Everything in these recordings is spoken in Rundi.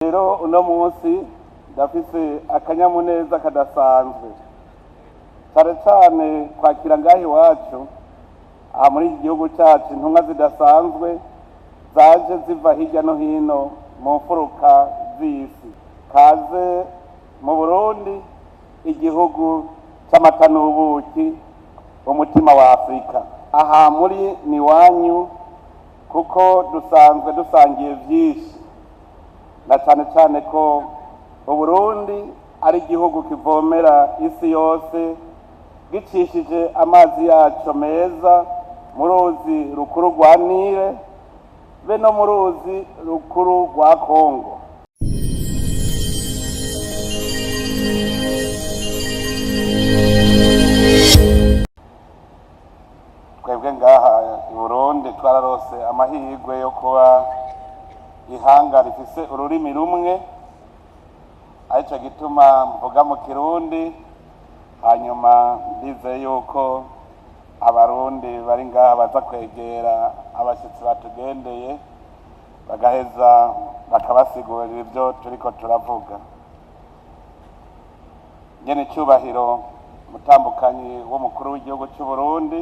Rero uno munsi ndafise akanyamuneza kadasanzwe cyane kwakira ngaho iwacu aha muri iki gihugu cyacu intumwa zidasanzwe zaje ziva hirya no hino mu mfuruka z'isi. Kaze mu Burundi, igihugu cy'amata n'ubuki, umutima wa Afrika. Aha muri ni wanyu kuko dusanzwe dusangiye byinshi, na cyane cyane ko Uburundi ari igihugu kivomera isi yose gicishije amazi yacu meza mu ruzi rukuru rwa Nile be no mu ruzi rukuru rwa Kongo. Twebwe ngaha i Burundi twararose amahirwe yo kuba ihanga rifise ururimi rumwe, arico gituma mvuga mu Kirundi, hanyuma ndize yuko abarundi bari ngaha baza kwegera abashitsi batugendeye bagaheza bakabasigurira ibyo turiko turavuga. Nyene cyubahiro mutambukanyi w'umukuru w'igihugu cy'u Burundi,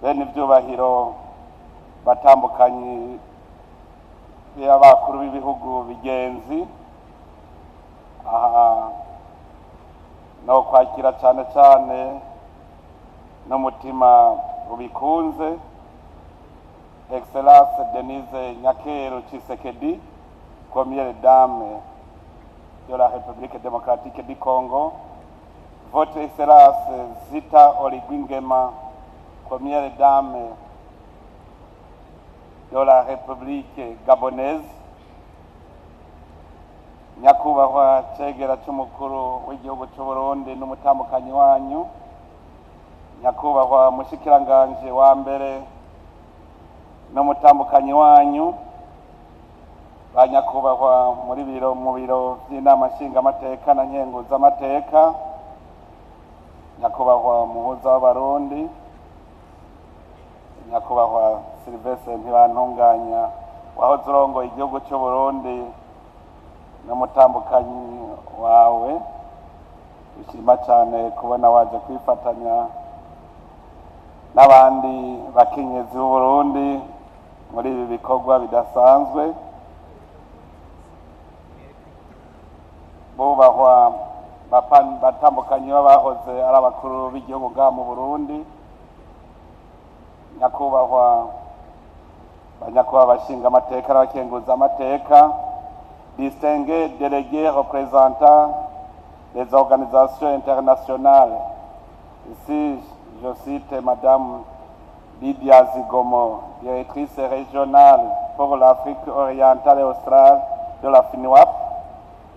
bene ivyubahiro batambukanyi y'abakuru b'ibihugu bigenzi, aha no kwakira cyane cyane n'umutima ubikunze Excellence Denise Nyakero Tshisekedi, Première Dame de la République démocratique du Congo, Votre Excellence Zita Oligwingema, Première Dame de la République gabonaise, nyakubahwa cegera cy'umukuru w'igihugu cy'u Burundi n'umutambukanyi wanyu, nyakubahwa mushikiranganje wa mbere n'umutambukanyi wanyu, banyakubahwa mu biro by'inama nshingamateka na nkenguzamateka, nyakubahwa muhuza w'abarundi, nyakubahwa Sylvestre Ntibantunganya wahoze urongoye igihugu cy'u Burundi n'umutambukanyi wawe, bishima cyane kubona waje kwifatanya n'abandi bakenyezi b'u Burundi muri ibi bikorwa bidasanzwe. Bubahwa batambukanyi b'abahoze ari abakuru b'igihugu bwa mu Burundi, nyakubahwa bashinga amateka n'abakenguza amateka, distingués délégués représentants des organisations internationales. Ici, je cite Madame Lydia Zigomo, directrice régionale pour l'Afrique orientale et australe de la FINUAP,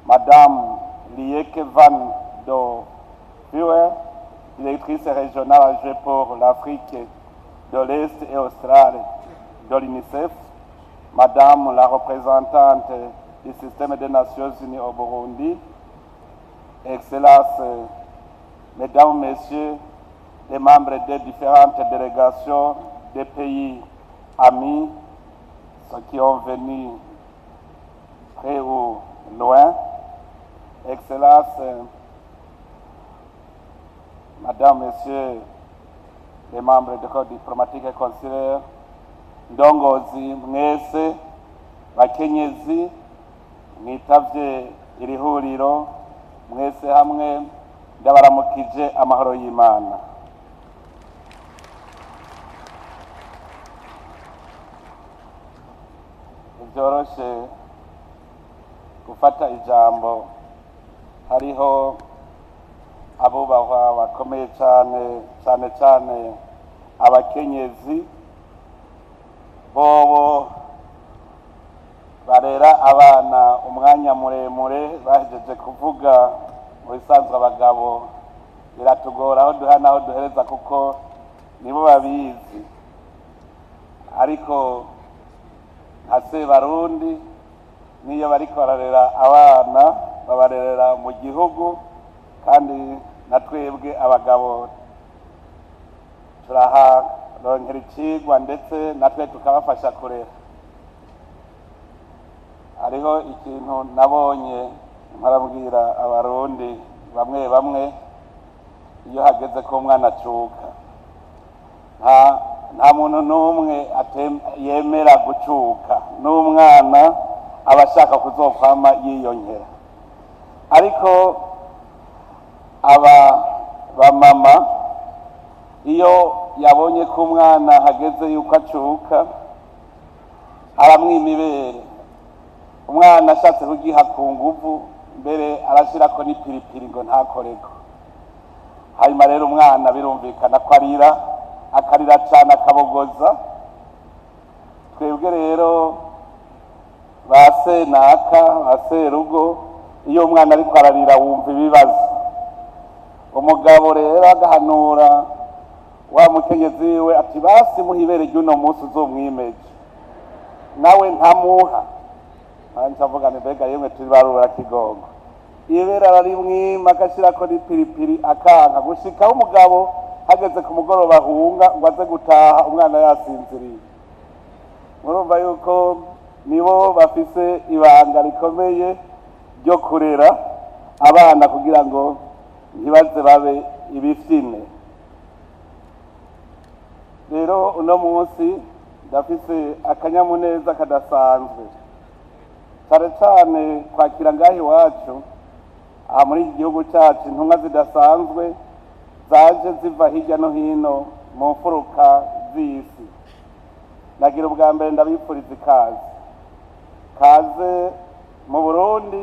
Madame Lieke van do Vuer, directrice régionale pour l'Afrique de l'Est et australe de l'UNICEF, Madame la représentante du système des Nations Unies au Burundi, Excellences, Mesdames, Messieurs, les membres des différentes délégations des pays amis, ceux qui ont venu près ou loin, Excellences, Madame, Messieurs, les membres du corps diplomatique et consulaire, ndongozi mwese bakenyezi mwitavye iri huriro, mwese hamwe ndabaramukije amahoro y'Imana. Byoroshe gufata ijambo, hariho abubahwa bakomeye cyane abakenyezi bobo barera abana umwanya muremure bahejeje kuvuga. Mu bisanzwe abagabo biratugora aho duha naho duhereza kuko nibo babizi, ariko nka Sebarundi niyo bariko bararera abana babarerera mu gihugu, kandi na twebwe abagabo turaharonkera icigwa ndetse natwe tukabafasha kurera. hariho ikintu nabonye nkarabwira abarundi bamwe bamwe iyo hageze ko umwana acuka nta muntu n'umwe yemera gucuka n'umwana aba ashaka kuzokwama yiyongera, ariko bamama iyo yabonye ko umwana hageze yuko acuka aramwima ibere. Umwana ashatse kugiha ku nguvu mbere arashirako n'ipiripiri ngo ntakoreko. Hanyuma rero umwana birumvikana ko akarira cyane akabogoza. Twebwe rero ba senaka ba serugo iyo umwana ariko ararira wumva ibibazo. Umugabo rero agahanura wa mukenyezi wiwe ati basi muhibere ry'uno munsi uzomwimeje, nawe ntamuha. Ncavuga nti mbega yemwe tubarura kigongo, ibera ararimwima agashirako n'ipiripiri akanka gushikaho umugabo hageze ku mugoroba ahunga ngo aze gutaha umwana yasinziriye. Murumva yuko nibo bafise ibanga rikomeye ryo kurera abana kugira ngo ntibaze babe ibifyine. Rero uno munsi ndafise akanyamuneza kadasanzwe cyane cyane kwakira ngaho iwacu aha muri iki gihugu cyacu intumwa zidasanzwe zaje ziva hirya no hino mu mfuruka z'isi. Nagira ubwa mbere ndabifuriza kaze mu Burundi,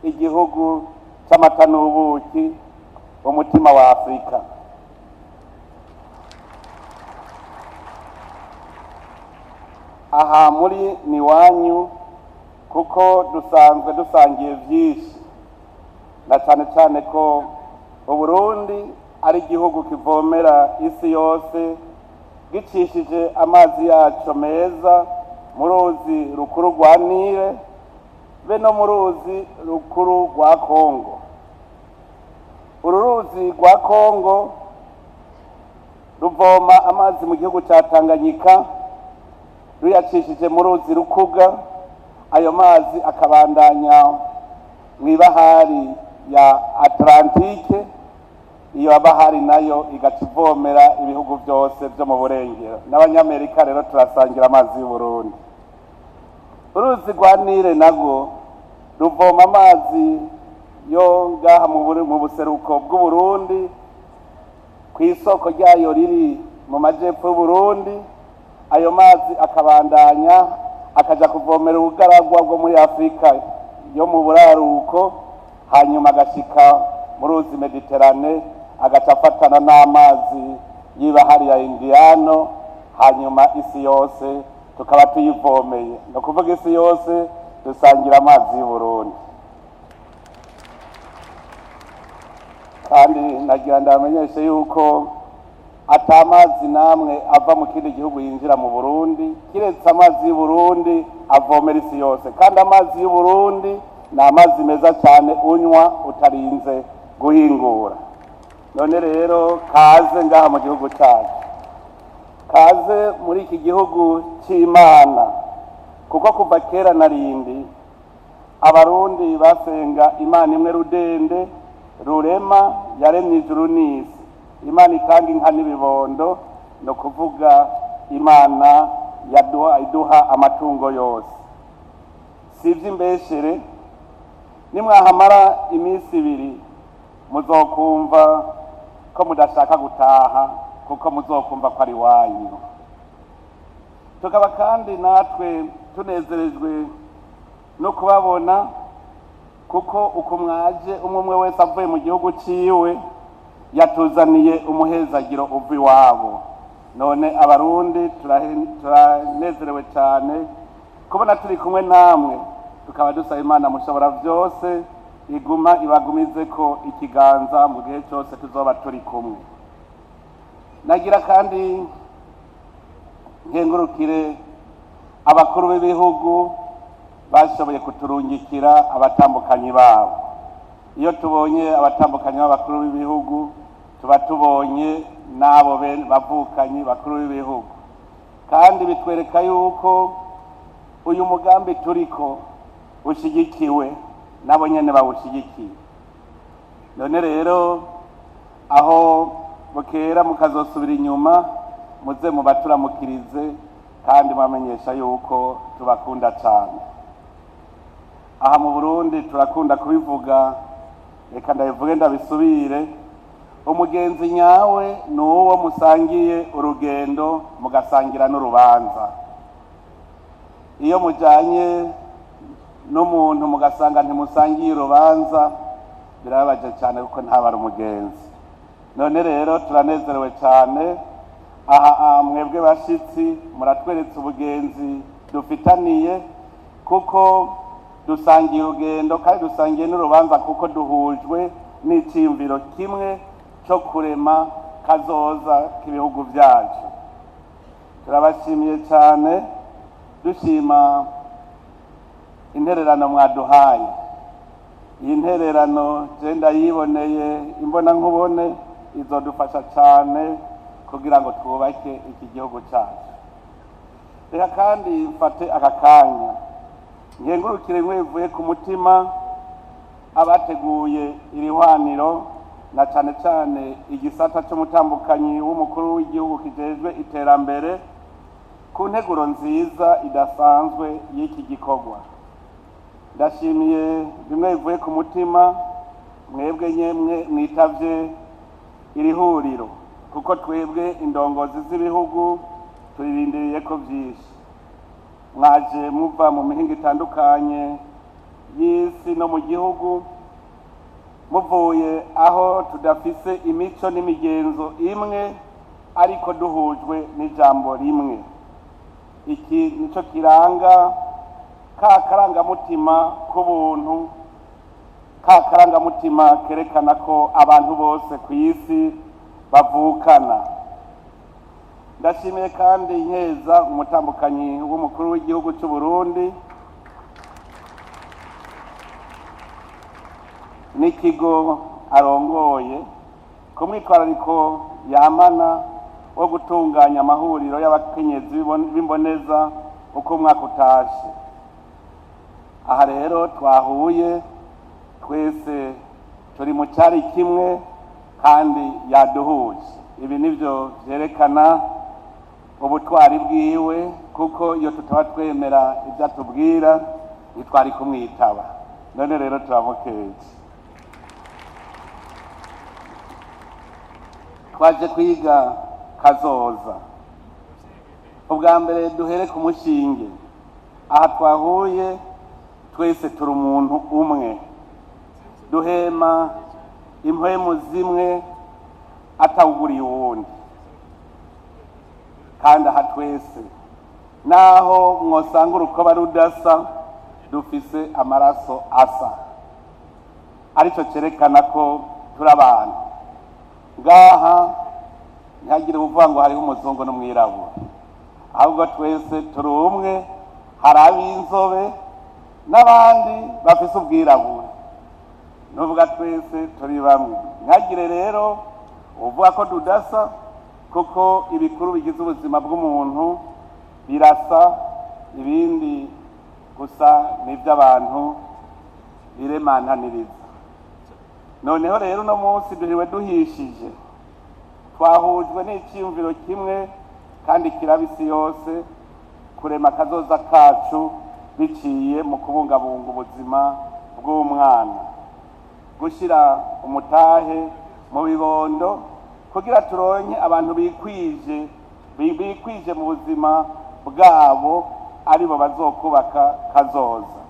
igihugu cy'amata n'ubuki, umutima wa Afurika. Aha muri ni wanyu kuko dusanzwe dusangiye byinshi, na cyane cyane ko Uburundi ari igihugu kivomera isi yose gicishije amazi yacu meza mu ruzi rukuru rwa Nile be no mu ruzi rukuru rwa Kongo. Uru ruzi rwa Kongo ruvoma amazi mu gihugu cya Tanganyika ruyacishije mu ruzi Rukuga, ayo mazi akabandanya mu ibahari ya Atlantike, iyo bahari nayo igacivomera ibihugu byose byo mu burengero. N'abanyamerika rero turasangira amazi y'u Burundi. Uruzi rwa Nile nago ruvoma amazi yo ngaha mu buseruko bw'u Burundi, ku isoko ryayo riri mu majepfo y'u Burundi. Ayo mazi akabandanya akaja kuvomera ubugaragwa bwo muri Afurika yo mu buraruko, hanyuma agashika mu ruzi Mediterane, agaca afatana n'amazi y'ibahari ya Indiano, hanyuma isi yose tukaba tuyivomeye. No kuvuga isi yose dusangira amazi y'u Burundi. Kandi nagira ndamenyeshe yuko atamazi namwe ava mu kindi gihugu yinjira mu Burundi kiretse amazi y'u Burundi avomera isi yose. Kandi amazi y'u Burundi ni amazi meza cyane unywa utarinze guhingura. None rero kaze ngaha mu gihugu cyacu, kaze muri iki gihugu cy'Imana, kuko kuva kera na rindi abarundi basenga Imana imwe rudende rurema yaremye ijuru n'isi. Imana itanga inka n'ibibondo, no kuvuga Imana iduha amatungo yose. Si iby'imbeshere, nimwahamara iminsi ibiri muzokumva ko mudashaka gutaha kuko muzokumva ko ari wanyu. Tukaba kandi natwe tunezerejwe no kubabona, kuko uko mwaje umwe wese avuye mu gihugu ciwe yatuzaniye umuhezagiro uva iwabo. None abarundi turanezerewe cyane kubona turi kumwe namwe, tukaba dusaba Imana mushobora byose iguma ibagumize ko ikiganza mu gihe cyose tuzoba turi kumwe. Nagira kandi nkengurukire abakuru b'ibihugu bashoboye kuturungikira abatambukanyi babo. Iyo tubonye abatambukanyi b'abakuru b'ibihugu tuba tubonye n'abo bavukanyi bakuru b'ibihugu, kandi bitwereka yuko uyu mugambi turiko ushigikiwe nabo nyene bawushigikiye. None rero aho bukera mukazosubira inyuma muze mubaturamukirize kandi mwamenyesha yuko tubakunda cyane. Aha mu Burundi turakunda kubivuga, reka ndabivuge ndabisubire, umugenzi nyawe ni uwo musangiye urugendo mugasangira n'urubanza. Iyo mujanye n'umuntu mugasanga ntimusangiye urubanza birababaje cyane kuko ntaba ari umugenzi. None rero turanezerewe cyane, aha mwebwe bashitsi muratweretse ubugenzi dufitaniye, kuko dusangiye urugendo kandi dusangiye n'urubanza, kuko duhujwe n'iciyumviro kimwe cyo kurema kazoza k'ibihugu byacu. Turabashimiye cyane, dushima intererano mwaduhaye. Iyi ntererano je ndayiboneye imbona nkubone, izodufasha cyane kugira ngo twubake iki gihugu cyacu. Reka kandi mfate aka kanya nkengurukire mwivuye ku mutima abateguye iri hwaniro, na cyane cyane igisata cy'umutambukanyi w'umukuru w'igihugu kijejwe iterambere, ku nteguro nziza idasanzwe y'iki gikorwa. Ndashimiye bimwe bivuye ku mutima mwebwe nyemwe mwitavye iri huriro, kuko twebwe indongozi z'ibihugu turindiriye ko byinshi. Mwaje muva mu mihingo itandukanye y'isi no mu gihugu, muvuye aho tudafise imico n'imigenzo imwe, ariko duhujwe n'ijambo rimwe. Iki nico kiranga ka karangamutima k'ubuntu, ka karangamutima kerekana ko abantu bose ku isi bavukana. Ndashimiye kandi nkeza umutambukanyi w'umukuru w'igihugu cy'u Burundi n'ikigo arongoye ku mwitwarariko yamana wo gutunganya amahuriro y'abakenyezi b'imboneza uko umwaka utashe. Aha rero twahuye twese turi mu cyari kimwe kandi yaduhuje. Ibi nivyo vyerekana ubutwari bwiwe, kuko iyo tutaba twemera ibyo atubwira ntitwari kumwitaba. None rero turamukeje. Twaje kwiga kazoza. Ubwa mbere duhere ku mushinge. Aha twahuye twese turi umuntu umwe, duhema impwemu zimwe atawuguriye uwundi. Kandi aha twese naho mwosanga urukoba rudasa, dufise amaraso asa, arico cerekana ko turi abantu. Ngaha ntihagire uvuga ngo hariho umuzungu n'umwirabura, ahubwo twese turi umwe. Hari ab'inzobe n'abandi bafise ubwirabura, nuvuga twese turi bamwe. Ntihagire rero uvuga ko tudasa, kuko ibikuru bigize ubuzima bw'umuntu birasa, ibindi gusa n'iby'abantu biremantaniriza. Noneho rero uno munsi duhiriwe duhishije, twahujwe n'iciyumviro kimwe kandi kirabisi yose, kurema kazoza kacu biciye mu kubungabunga ubuzima bw'umwana, gushyira umutahe mu bibondo kugira turonke abantu bikwije mu buzima bwabo, aribo bazokubaka kazoza.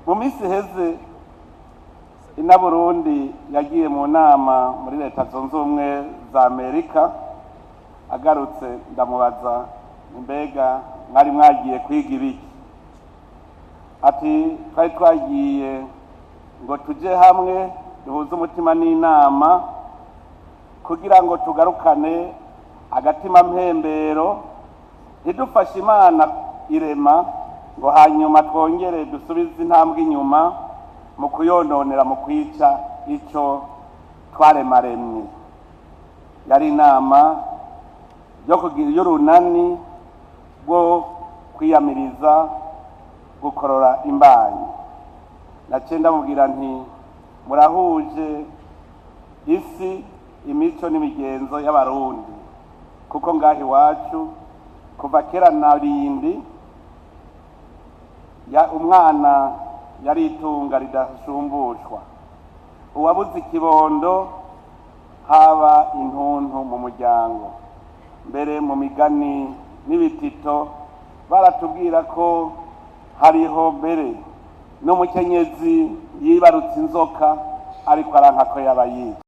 Mu minsi heze ina Burundi yagiye mu nama muri Leta Zunze Ubumwe za Amerika. Agarutse ndamubaza, mbega mwari mwagiye kwiga ibiki? Ati twari twagiye ngo tuje hamwe duhuze umutima n'inama kugira ngo tugarukane agatima mpembero, idufasha Imana irema, ngo hanyuma twongere dusubize intambwe inyuma mu kuyononera, mu kwica icyo twaremaremye. Yari inama yo kugira y'urunani rwo kwiyamiriza gukorora imbanyi. Naciye ndamubwira nti murahuje isi, imico n'imigenzo y'abarundi, kuko ngaho iwacu kuva kera na rindi umwana yari itunga ridashumbushwa. Uwabuze ikibondo haba intuntu mu muryango. Mbere mu migani n'ibitito baratubwira ko hariho mbere n'umukenyezi yibarutse inzoka ariko aranka ko yaba yica.